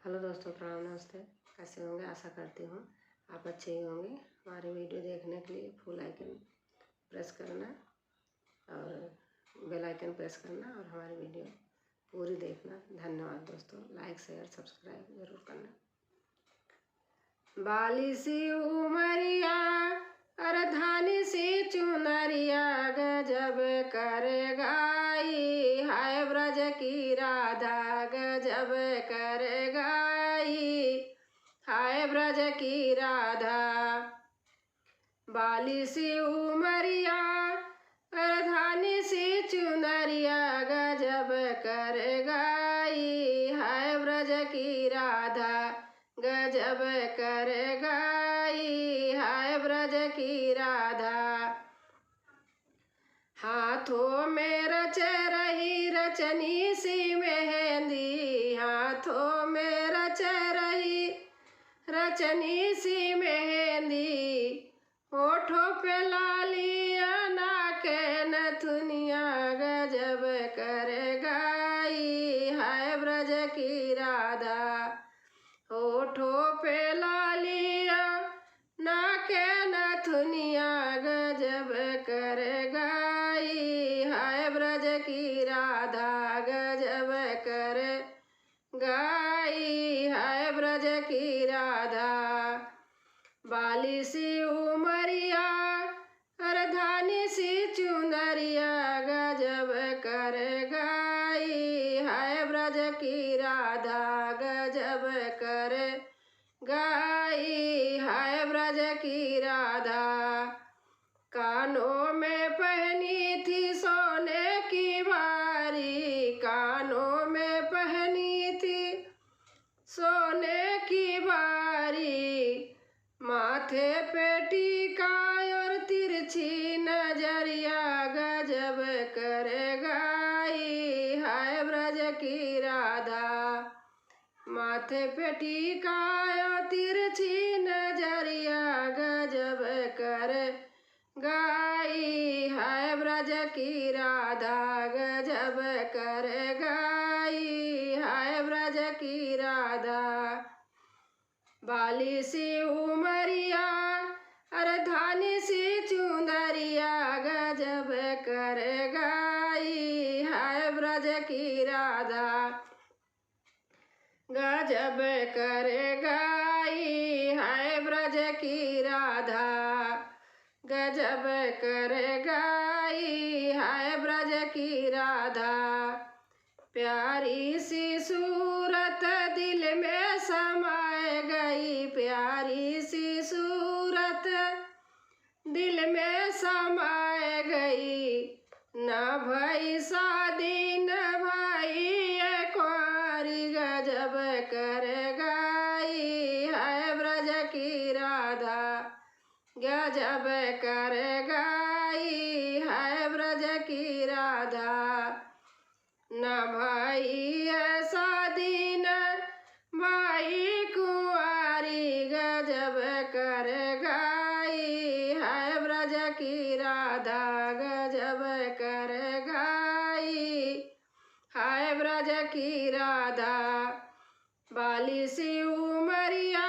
Hello दोस्तों, प्रणाम, नमस्ते। कैसे होंगे? आशा करती हूँ आप अच्छे ही होंगे। हमारे वीडियो देखने के लिए फुल आइकन प्रेस करना और बेल आइकन प्रेस करना और हमारी वीडियो पूरी देखना। धन्यवाद दोस्तों। लाइक शेयर सब्सक्राइब जरूर करना। बाली सी उमरिया अर्धानी सी चुनरिया गजब कर गाई, हाय ब्रज की राधा गजब कर गाई, हाय ब्रज की राधा। बाली सी उमरिया अर्धानी सी चुनरिया गजब कर गाई, हाय ब्रज की राधा गजब कर गाई, हाय ब्रज की राधा। हाथों में रच रही रचनी सी मेहंदी, हाथों में रच रही रचनी सी मेहंदी, होठों पे लालिया नाक नथुनिया गजब कर गाई, हाय ब्रज की राधा। होठों पे लालिया नाक नथुनिया गजब कर गाई, हाय ब्रज की राधा गजब कर गाई, हाय ब्रज की राधा। बाली सी उमरिया अर्धानी सी चुनरिया गजब कर गाई, हाय ब्रज की राधा गजब कर गाई, हाय ब्रज की राधा। कानों में पहनी थी सोने की बारी, कानों में पहनी थी सोने की बारी, माथे पे टीका और तिरछी नजरिया गजब कर गाई, हाय ब्रज की राधा। माथे पे टीका और तिरछी नजरिया गजब कर गाई, हाय ब्रज की राधा गजब कर गाई, हाय ब्रज की राधा। बाली सी उमरिया अर्धानी सी चुनरिया गजब कर गाई, हाय ब्रज की राधा गजब कर गाई, हाय ब्रज की राधा गजब कर गाई, हाय ब्रज की राधा। प्यारी सी सूरत दिल में समाए गई, प्यारी सी सूरत दिल में समाए गई, न भई शादी न भई कुंवारी गजब कर गाई, हाय ब्रज की राधा गजब कर गाई, हाय ब्रज की राधा। न भाई शादी न भाई कुंवारी गजब कर गाई, हाय ब्रज की राधा गजब कर गाई, हाय ब्रज की राधा। बाली सी उमरिया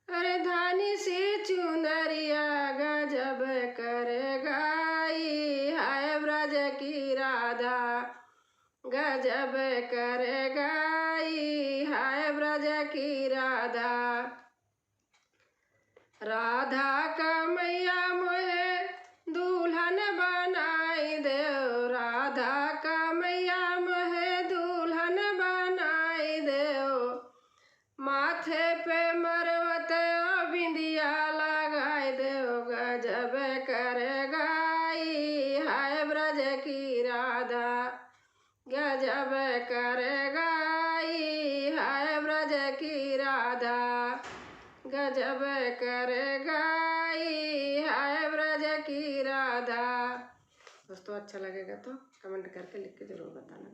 अर्धानी सी चुनरिया गजब कर गाई, हाय ब्रज की राधा गजब कर गाई, हाय ब्रज की राधा। राधा का मैया मोहे दुल्हन बनाई दे, राधा का मैया मोहे दुल्हन बनाई दे, माथे पे मरवत बिंदिया लगाई दे, गजब कर गाई, हाय ब्रज की राधा गजब कर गाई, हाय ब्रज की राधा गजब कर गाई, हाय ब्रज की राधा। दोस्तों अच्छा लगेगा तो कमेंट करके लिख के जरूर बताना।